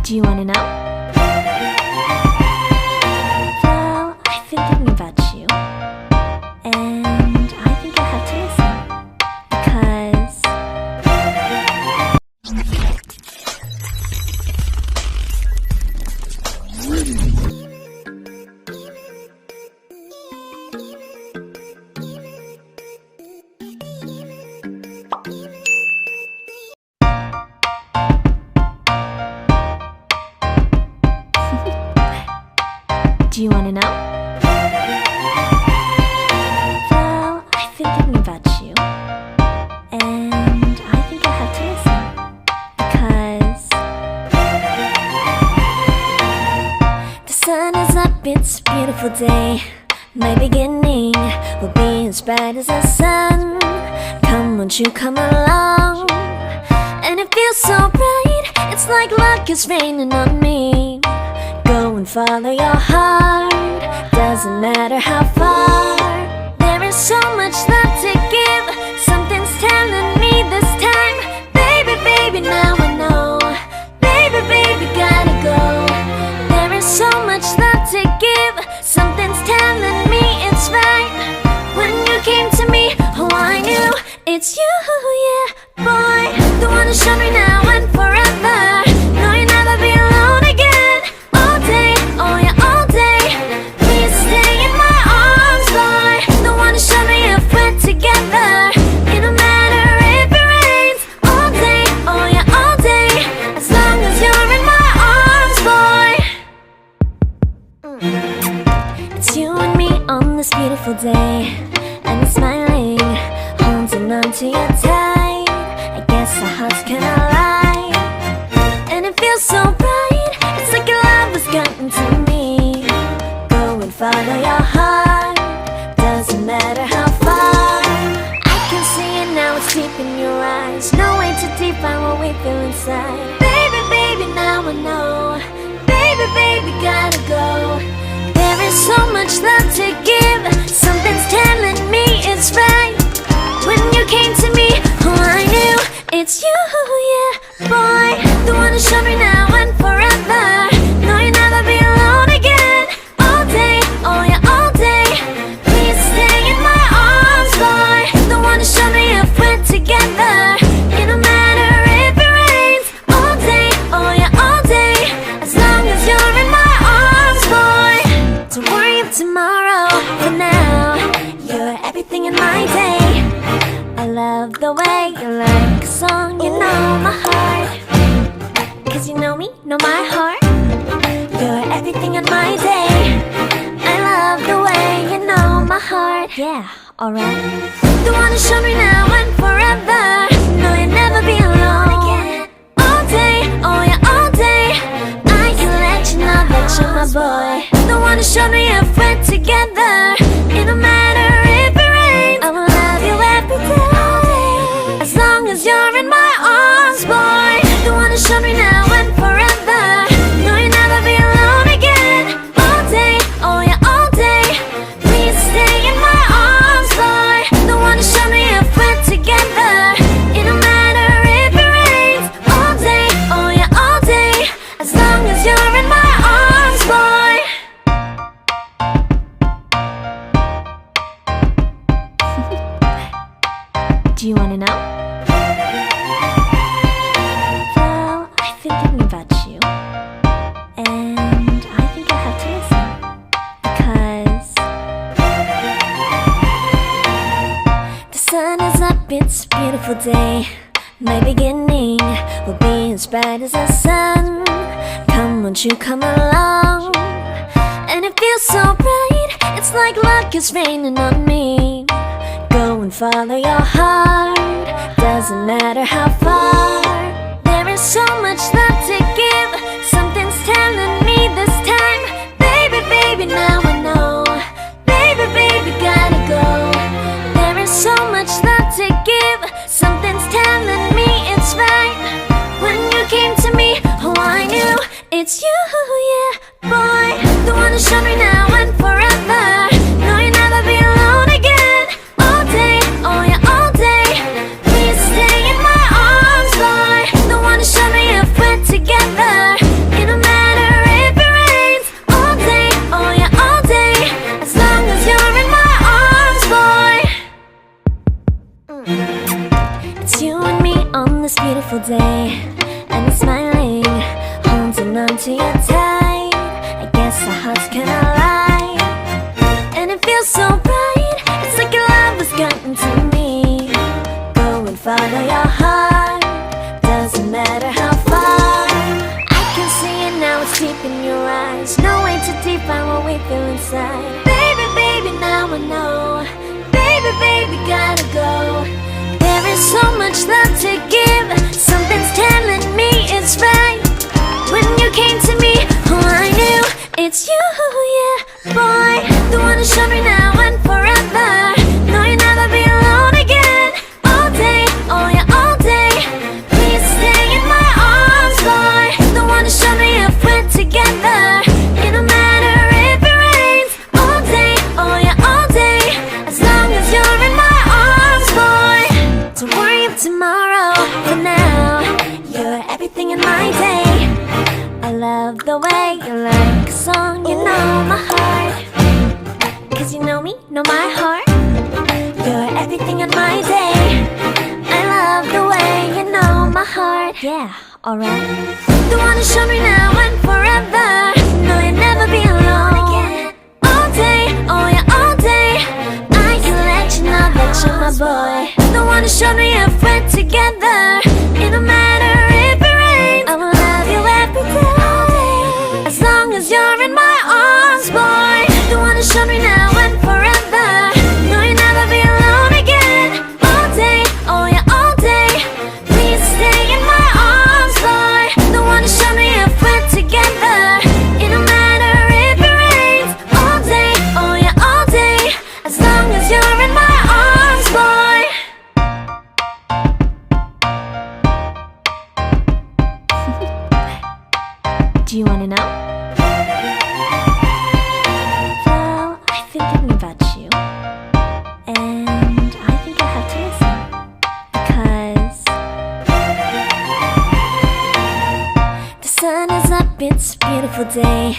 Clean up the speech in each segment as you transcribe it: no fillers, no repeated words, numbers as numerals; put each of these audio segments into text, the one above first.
Do you wanna know? Well, I've been thinking about you, and I think I have to listen, because do you wanna know? Well, I've been thinking about you, and I think I have to listen, because the sun is up, it's a beautiful day. My beginning will be as bright as the sun. Come, won't you come along? And it feels so bright, it's like luck is raining on me. Go and follow your heart, doesn't matter how far. There is so much love to give, something's telling me this time. Baby, baby, now I know. Baby, baby, gotta go. There is so much love to give, something's telling me it's right. When you came to me, oh I knew it's you, yeah, boy. The one who showed me now and forever. No, you'll never be alone again. All day, oh yeah, all day. Please stay in my arms, boy. The one who showed me if we're together. It don't matter if it rains. All day, oh yeah, all day. As long as you're in my arms, boy. It's you and me on this beautiful day, and I'm smiling, holding on to you tight. I guess our hearts can align, and it feels so bright. It's like your love has gotten to me. Go and follow your heart, doesn't matter how far. I can see it now, it's deep in your eyes. No way to define what we feel inside. Baby, baby, now I know. Baby, baby, gotta go. There is so much love to give, something's telling me it's right. When you came to me, oh I knew it's you, yeah, boy. The one who showed me now and forever. No, you'll never be alone again. All day, oh yeah, all day. Please stay in my arms, boy. The one who showed me if we're together. It don't matter if it rains. All day, oh yeah, all day. As long as you're in my arms, boy. Don't worry of tomorrow, for now you're everything in my day. I love the way you like a song, you know my heart. Cause you know me, know my heart. You're everything in my day. I love the way you know my heart. Yeah, alright. The one who showed me now and forever. No, you'll never be alone again. All day, oh yeah, all day. I can let you know that you're my boy. The one who showed me if we're together. It don't matter if it rains. I will love you every day. As long as you're in my arms, boy. The one who showed me now and forever. No, you'll never be alone again. All day, oh yeah, all day. Please stay in my arms, boy. The one who showed me if we're together. It don't matter if it rains. All day, oh yeah, all day. As long as you're in my arms, boy. Do you wanna know? Well, I've been thinking about you, and I think I have to listen, because the sun is up, it's a beautiful day. My beginning will be as bright as the sun. Come, won't you come along? And it feels so bright, it's like luck is raining on me. Go and follow your heart, doesn't matter how far. There is so much love to give, something's telling me this time. Baby, baby, now I know. Baby, baby, gotta go. There is so much love to give, something's telling me it's right. When you came to me, oh I knew it's you, yeah, boy. The one who showed me now and forever. No, you'll never be alone again. All day, oh yeah, all day. Please stay in my arms, boy. The one who showed me if we're together. It this beautiful day, and it's smiling, holding on to you tight. I guess our hearts can align, and it feels so right. It's like your love has gotten to me. Go and follow your heart, doesn't matter how far. I can see it now, it's deep in your eyes. No way to define what we feel inside. Baby, baby, now I know. Baby, baby, gotta go. There is so much love to give. Something's telling me it's right. When you came to me, oh, I knew it's you, yeah, boy. The one who showed me now and forever. No, you'll never be alone again. All day, oh yeah, all day. Please stay in my arms, boy. The one who showed me if we're together. It don't matter if it rains. All day, oh yeah, all day. As long as you're in my arms, boy. Don't worry of tomorrow. For now, you're everything in my day. I love the way you like a song. You know my heart, 'cause you know me, know my heart. You're everything in my day. I love the way you know my heart. Yeah, alright. The one who showed me now and forever. No, you'll never be alone again. All day, oh yeah, all day. I can let you know that you're my boy. The one who showed me if we're together. It don't matter if it rains. I will love you every day. As long as you're in my arms, boy. The one who showed me now and forever. No, you'll never be alone again. All day, oh yeah, all day. Please stay in my arms, boy. The one who showed me if we're together. It don't matter if it rains. All day, oh yeah, all day. As long as you're in my arms, boy. Do you wanna know? Well, I've been thinking about you, and I think I have to listen. Because the sun is up, it's a beautiful day.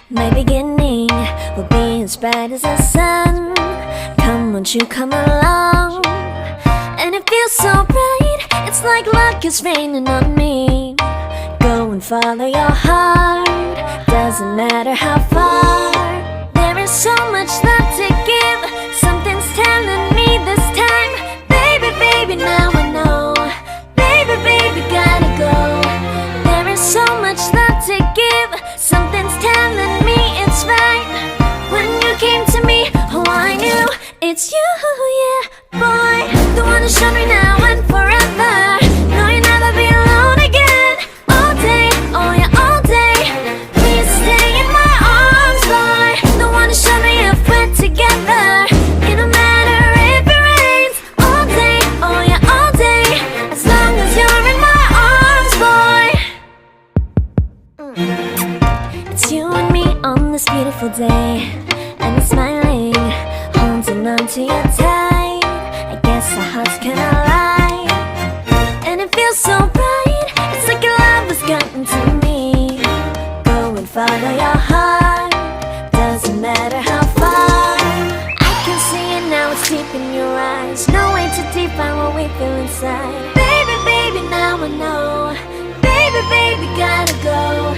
My beginning will be as bright as the sun. Come, won't you come along? And it feels so bright, it's like luck is raining on me. Go and follow your heart, doesn't matter how far. There is so much love to give. Something's telling me this time. Baby, baby, now I know. Baby, baby, gotta go. There is so much love to give. Something's telling me it's right. When you came to me, oh, I knew it's you, yeah, boy. The one who showed me now and forever. No, you'll never be alone again. All day, oh yeah, all day. Please stay in my arms, boy. The one who showed me if we're together. It don't matter if it rains. All day, oh yeah, all day. As long as you're in my arms, boy. It's you and me on this beautiful day, and it's smiling, holding on to you tight. I guess our hearts can align, and it feels so right. It's like your love has gotten to me. Go and follow your heart, doesn't matter how far. I can see it now, it's deep in your eyes. No way to define what we feel inside. Baby, baby, now I know. Baby, baby, gotta go.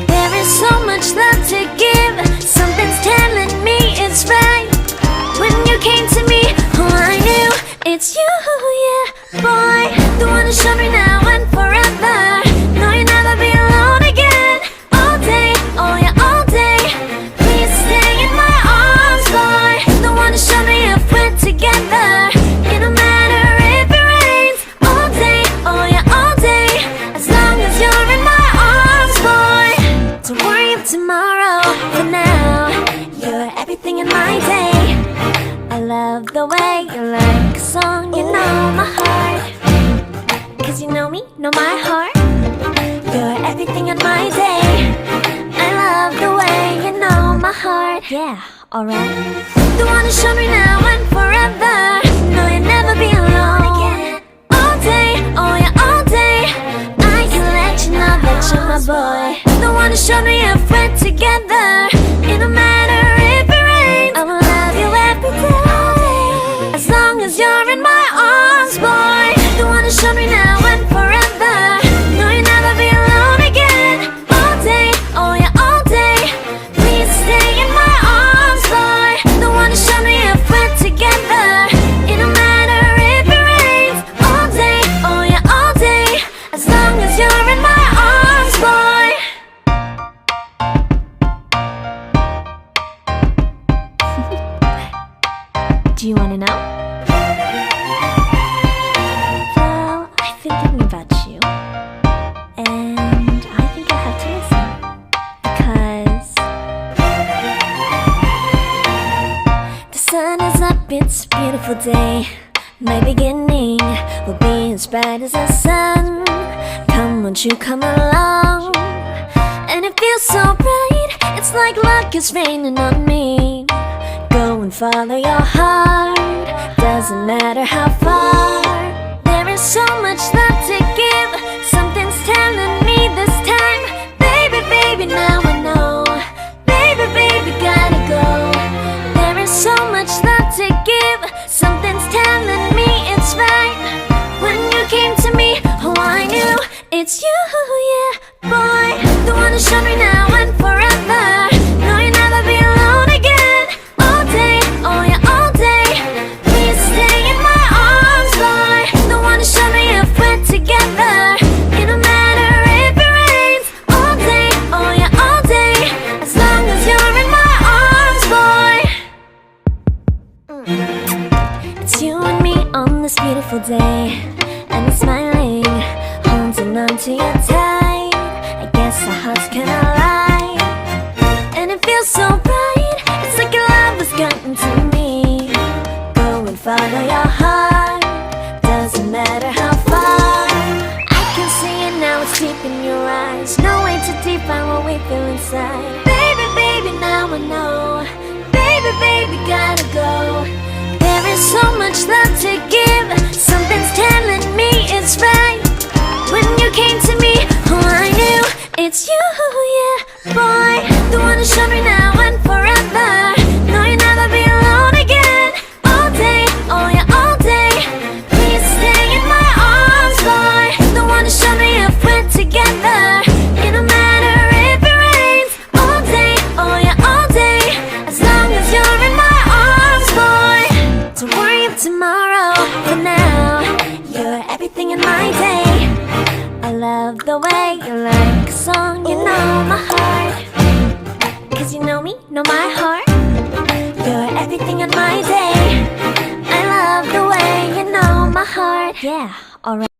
There is so much love to give. Something's telling me it's right. When you came to me, oh, I knew it's you, yeah, boy. The one who showed me now and forever. No, you'll never be alone again. All day, oh yeah, all day. Please stay in my arms, boy. The one who showed me if we're together. It don't matter if it rains. All day, oh yeah, all day. As long as you're in my arms, boy. Don't worry of tomorrow. For now, you're everything in my day. I love the way you like a song. You know my heart, 'cause you know me, know my heart. You're everything in my day. I love the way you know my heart. Yeah, alright. The one who showed me now and forever. No, you'll never be alone again. All day, oh yeah, all day. I can let you know that you're my boy. The one who showed me if we're together. It don't matter if it rains. I will love you every day. As long as you're in my arms, boy. The one who showed me now and forever. evening will be as bright as the sun. Come, won't you come along? And it feels so bright, it's like luck is raining on me. Go and follow your heart, doesn't matter how far. There is so much love to give, something's telling me this time. Baby, baby, now I know. Baby, baby, gotta go. There is so much love to give, something's telling me it's right. When you came to me, oh I knew it's you, yeah, boy. The one who showed me now and forever. No, you'll never be alone again. All day, oh yeah, all day. Please stay in my arms, boy. The one who showed me if we're together. It don't matter if it rains. All day, oh yeah, all day. As long as you're in my arms, boy. It's you and me on this beautiful day, and it's smiling, holding on to you tight. I guess our hearts can align, and it feels so bright. It's like your love has gotten to me. Go and follow your heart, doesn't matter how far. I can see it now, it's deep in your eyes. No way to define what we feel inside. Baby, baby, now I know. Baby, baby, gotta go. There is so much love to give, something's telling me it's right. When you came to me, oh I knew it's you, yeah, boy. The one who showed me now and forever. No, you'll never be alone again. All day, oh yeah, all day. Please stay in my arms, boy. The one who showed me if we're together. It don't matter if it rains. All day, oh yeah, all day. As long as you're in my arms, boy. Don't worry of tomorrow, for now you're everything in my day. I love the way you like a song, you know my heart. Cause you know me, know my heart. You're everything in my day. I love the way you know my heart. Yeah, alright.